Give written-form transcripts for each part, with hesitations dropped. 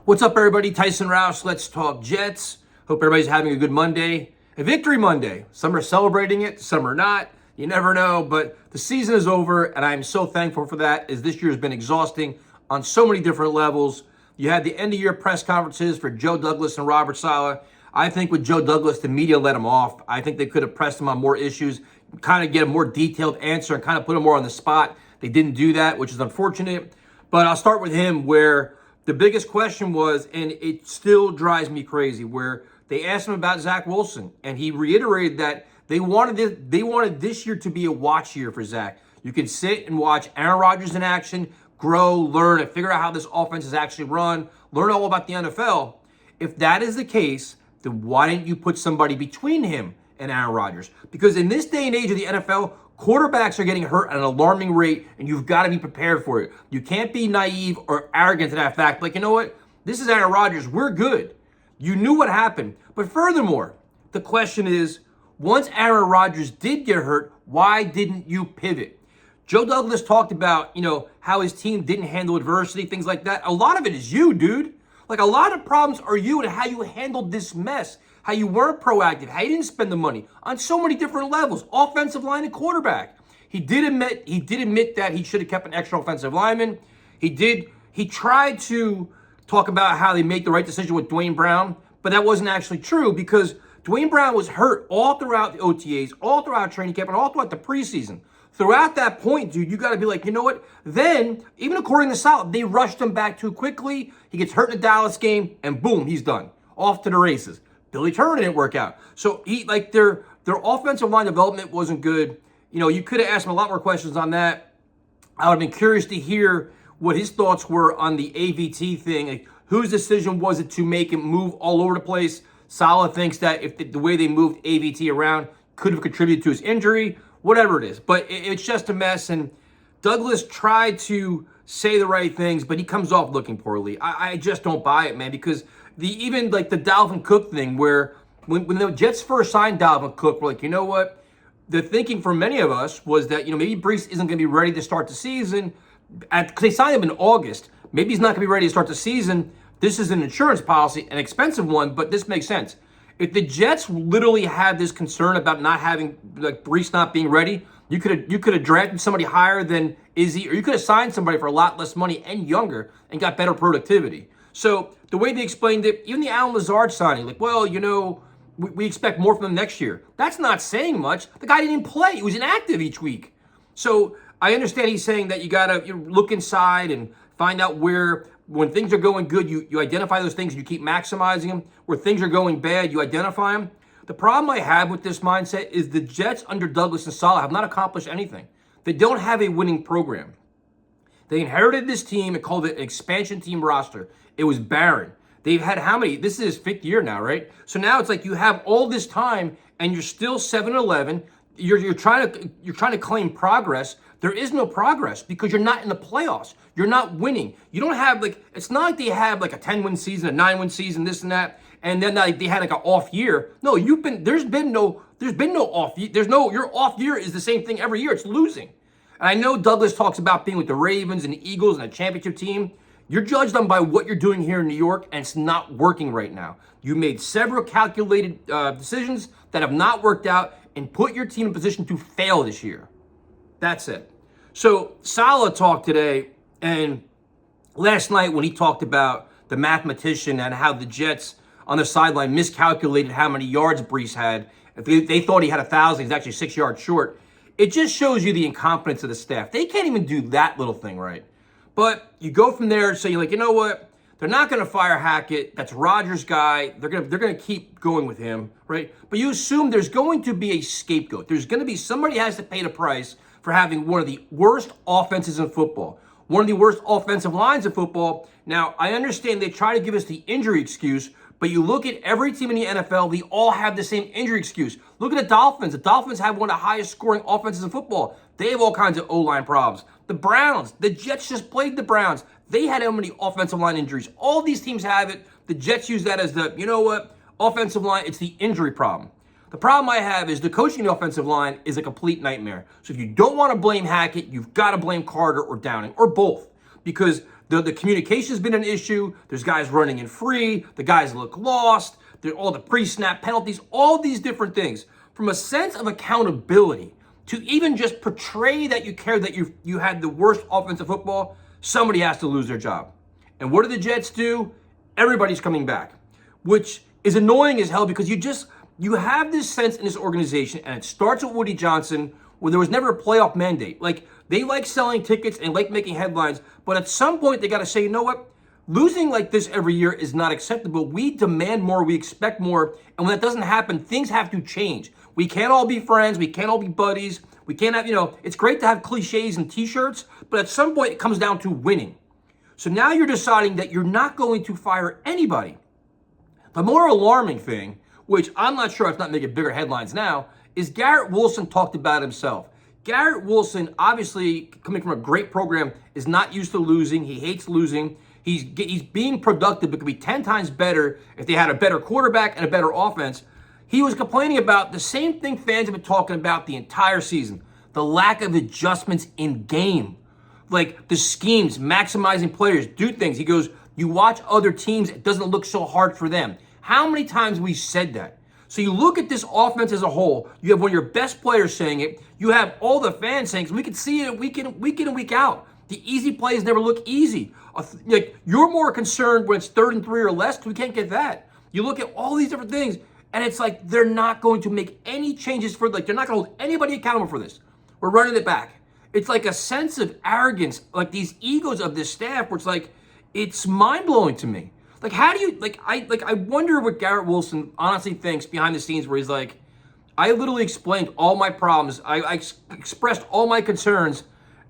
What's up, everybody? Tyson Roush. Let's talk Jets. Hope everybody's having a good Monday. A victory Monday. Some are celebrating it, some are not. You never know, but the season is over, and I'm so thankful for that, as this year has been exhausting on so many different levels. You had the end-of-year press conferences for Joe Douglas and Robert Saleh. I think with Joe Douglas, the media let him off. I think they could have pressed him on more issues, kind of get a more detailed answer and kind of put him more on the spot. They didn't do that, which is unfortunate. But I'll start with him, where the biggest question was, and it still drives me crazy, where they asked him about Zach Wilson, and he reiterated that they wanted this year to be a watch year for Zach. You can sit and watch Aaron Rodgers in action, grow, learn, and figure out how this offense is actually run, learn all about the NFL. If that is the case, then why didn't you put somebody between him and Aaron Rodgers? Because in this day and age of the NFL, quarterbacks are getting hurt at an alarming rate, and you've got to be prepared for it. You can't be naive or arrogant to that fact. Like, you know what? This is Aaron Rodgers. We're good. You knew what happened. But furthermore, the question is, once Aaron Rodgers did get hurt, why didn't you pivot? Joe Douglas talked about, how his team didn't handle adversity, things like that. A lot of it is you, dude. Like, a lot of problems are you and how you handled this mess. How you weren't proactive, how you didn't spend the money on so many different levels, offensive line and quarterback. He did admit that he should have kept an extra offensive lineman. He tried to talk about how they made the right decision with Dwayne Brown, but that wasn't actually true, because Dwayne Brown was hurt all throughout the OTAs, all throughout training camp, and all throughout the preseason. Throughout that point, dude, you got to be like, you know what? Then, even according to Saleh, they rushed him back too quickly. He gets hurt in the Dallas game, and boom, he's done. Off to the races. Billy Turner didn't work out. So their offensive line development wasn't good. You could have asked him a lot more questions on that. I would have been curious to hear what his thoughts were on the AVT thing. Like, whose decision was it to make him move all over the place? Saleh thinks that if the way they moved AVT around could have contributed to his injury, whatever it is. But it's just a mess. And Douglas tried to say the right things, but he comes off looking poorly. I just don't buy it, man, because the Dalvin Cook thing, where when the Jets first signed Dalvin Cook, we're like, you know what? The thinking for many of us was that, maybe Brees isn't going to be ready to start the season. Because they signed him in August. Maybe he's not going to be ready to start the season. This is an insurance policy, an expensive one, but this makes sense. If the Jets literally had this concern about not having, Brees not being ready, you could have drafted somebody higher than Izzy, or you could have signed somebody for a lot less money and younger and got better productivity. So the way they explained it, even the Alan Lazard signing, we expect more from him next year. That's not saying much. The guy didn't play. He was inactive each week. So I understand he's saying that you got to look inside and find out where, when things are going good, you identify those things and you keep maximizing them. Where things are going bad, you identify them. The problem I have with this mindset is the Jets under Douglas and Saleh have not accomplished anything. They don't have a winning program. They inherited this team and called it an expansion team roster. It was barren. They've had how many? This is his fifth year now, right? So now it's like you have all this time and you're still 7-11. You're trying to claim progress. There is no progress because you're not in the playoffs. You're not winning. You don't have it's not like they have a 10-win season, a 9-win season, this and that, and then they had an off year. No, there's been no off year. Your off year is the same thing every year. It's losing. And I know Douglas talks about being with the Ravens and the Eagles and a championship team. You're judged on by what you're doing here in New York, and it's not working right now. You made several calculated decisions that have not worked out and put your team in a position to fail this year. That's it. So Saleh talked today, and last night when he talked about the mathematician and how the Jets on the sideline miscalculated how many yards Brees had. If they thought he had 1,000, he's actually 6 yards short. It just shows you the incompetence of the staff. They can't even do that little thing right. But you go from there, so you're like, you know what? They're not going to fire Hackett. That's Rodgers' guy. They're going to keep going with him, right? But you assume there's going to be a scapegoat. There's going to be somebody has to pay the price for having one of the worst offenses in football, one of the worst offensive lines in football. Now, I understand they try to give us the injury excuse, but you look at every team in the NFL, they all have the same injury excuse. Look at the Dolphins. The Dolphins have one of the highest scoring offenses in football. They have all kinds of O-line problems. The Browns, the Jets just played the Browns. They had how many offensive line injuries? All these teams have it. The Jets use that as offensive line, it's the injury problem. The problem I have is the coaching of the offensive line is a complete nightmare. So if you don't want to blame Hackett, you've got to blame Carter or Downing or both, because The communication's been an issue. There's guys running in free. The guys look lost. All the pre-snap penalties, all these different things. From a sense of accountability to even just portray that you care that you had the worst offensive football, somebody has to lose their job. And what do the Jets do? Everybody's coming back, which is annoying as hell because you have this sense in this organization, and it starts with Woody Johnson, where there was never a playoff mandate. Like, they like selling tickets and like making headlines, but at some point they got to say, you know what? Losing like this every year is not acceptable. We demand more, we expect more, and when that doesn't happen, things have to change. We can't all be friends, we can't all be buddies, we can't have, it's great to have cliches and t-shirts, but at some point it comes down to winning. So now you're deciding that you're not going to fire anybody. The more alarming thing, which I'm not sure it's not making bigger headlines now, is Garrett Wilson talked about himself. Garrett Wilson, obviously coming from a great program, is not used to losing. He hates losing. He's being productive, but could be 10 times better if they had a better quarterback and a better offense. He was complaining about the same thing fans have been talking about the entire season, the lack of adjustments in game. Like the schemes, maximizing players, do things. He goes, you watch other teams, it doesn't look so hard for them. How many times we said that? So you look at this offense as a whole, you have one of your best players saying it, you have all the fans saying it, we can see it week in and week out. The easy plays never look easy. Like, you're more concerned when it's 3rd and 3 or less, because we can't get that. You look at all these different things, and it's like they're not going to make any changes they're not going to hold anybody accountable for this. We're running it back. It's like a sense of arrogance, like these egos of this staff, where it's like, it's mind-blowing to me. Like, how do you, I wonder what Garrett Wilson honestly thinks behind the scenes, where he's like, I literally explained all my problems. I expressed all my concerns,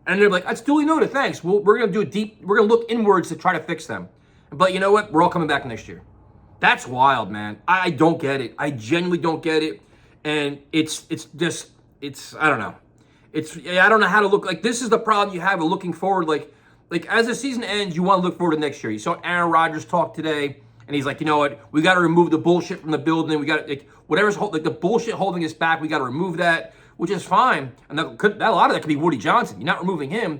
and they're like, that's duly noted, thanks. We're going to do we're going to look inwards to try to fix them. But you know what? We're all coming back next year. That's wild, man. I don't get it. I genuinely don't get it. And it's I don't know. I don't know how to look. Like, this is the problem you have with looking forward. Like as the season ends, you want to look forward to next year. You saw Aaron Rodgers talk today, and he's like, you know what? We got to remove the bullshit from the building. We got to, whatever's the bullshit holding us back, we got to remove that, which is fine. And a lot of that could be Woody Johnson. You're not removing him,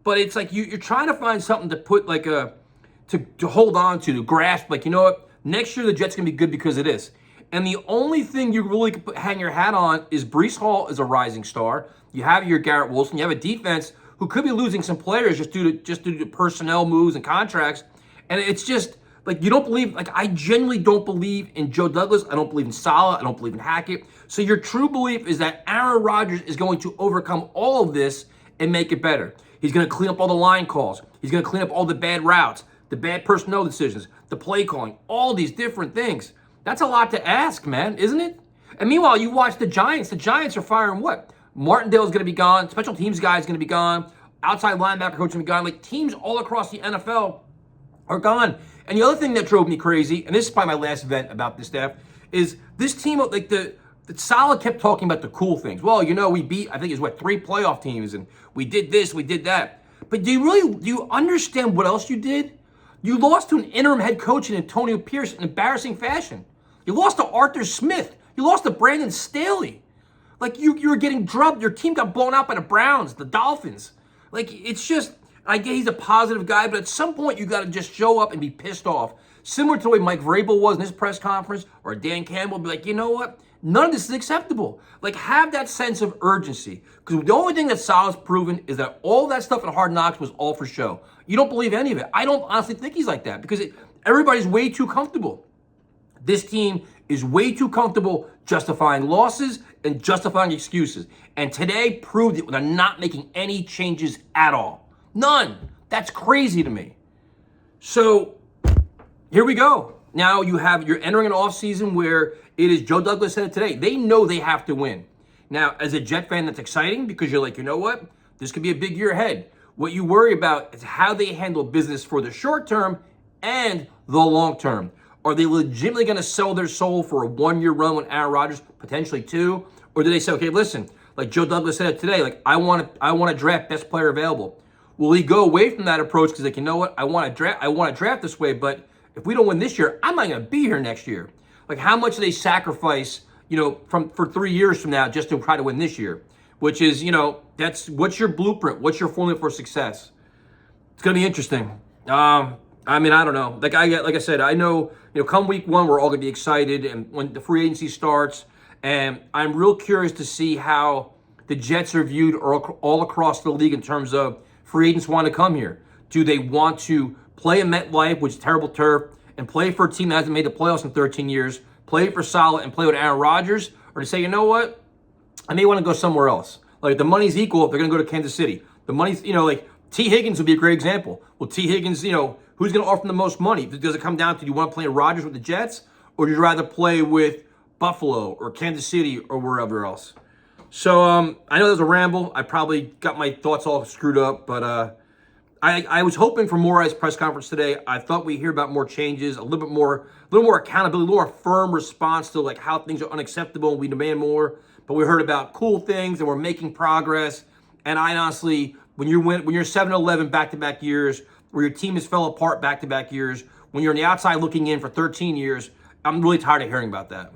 but it's like you're trying to find something to put to hold on to grasp. Like, you know what? Next year the Jets gonna be good because of this. And the only thing you really could hang your hat on is Breece Hall is a rising star. You have your Garrett Wilson. You have a defense who could be losing some players just due to personnel moves and contracts. And it's just like, you don't believe, like, I genuinely don't believe in Joe Douglas. I don't believe in Saleh. I don't believe in Hackett. So your true belief is that Aaron Rodgers is going to overcome all of this and make it better. He's going to clean up all the line calls. He's going to clean up all the bad routes, the bad personnel decisions, the play calling, all these different things. That's a lot to ask, man, isn't it? And meanwhile, you watch the Giants. The Giants are firing what? Martindale's going to be gone. Special teams guy is going to be gone. Outside linebacker coach is going to be gone. Like, teams all across the NFL are gone. And the other thing that drove me crazy, and this is probably my last event about this staff, is this team, like the Saleh kept talking about the cool things. Well, you know, we beat, I think it's 3 playoff teams, and we did this, we did that. But do you understand what else you did? You lost to an interim head coach in Antonio Pierce in embarrassing fashion. You lost to Arthur Smith. You lost to Brandon Staley. Like, you were getting drubbed. Your team got blown out by the Browns, the Dolphins. Like, it's just, I get he's a positive guy, but at some point you got to just show up and be pissed off. Similar to the way Mike Vrabel was in his press conference, or Dan Campbell, be like, you know what? None of this is acceptable. Like, have that sense of urgency. Because the only thing that Saleh's proven is that all that stuff in Hard Knocks was all for show. You don't believe any of it. I don't honestly think he's like that, because everybody's way too comfortable. This team is way too comfortable justifying losses and justifying excuses. And today proved it when they're not making any changes at all. None. That's crazy to me. So here we go. Now you're entering an offseason where it is, Joe Douglas said it today, they know they have to win. Now, as a Jet fan, that's exciting, because you're like, you know what? This could be a big year ahead. What you worry about is how they handle business for the short term and the long term. Are they legitimately going to sell their soul for a 1-year run with Aaron Rodgers, potentially 2? Or do they say, okay, listen, like Joe Douglas said it today, like, I want to draft best player available. Will he go away from that approach because, like, you know what, I want to draft this way, but if we don't win this year, I'm not going to be here next year. Like, how much do they sacrifice, for 3 years from now just to try to win this year? Which is, what's your blueprint? What's your formula for success? It's going to be interesting. I mean, I don't know. Like I said, I know, come week one, we're all gonna be excited, and when the free agency starts, and I'm real curious to see how the Jets are viewed all across the league in terms of free agents want to come here. Do they want to play in MetLife, which is terrible turf, and play for a team that hasn't made the playoffs in 13 years, play for solid and play with Aaron Rodgers, or to say, you know what, I may want to go somewhere else. Like, the money's equal if they're going to go to Kansas City. The money's, like T. Higgins would be a great example. Well, T. Higgins, who's going to offer him the most money? Does it come down to, do you want to play Rodgers with the Jets, or would you rather play with Buffalo or Kansas City or wherever else? So I know there's a ramble. I probably got my thoughts all screwed up, but I was hoping for more at his press conference today. I thought we'd hear about more changes, a little more accountability, a little more firm response to like how things are unacceptable and we demand more. But we heard about cool things and we're making progress. And I honestly, when you're 7-11 back-to-back years, where your team has fell apart back-to-back years, when you're on the outside looking in for 13 years, I'm really tired of hearing about that.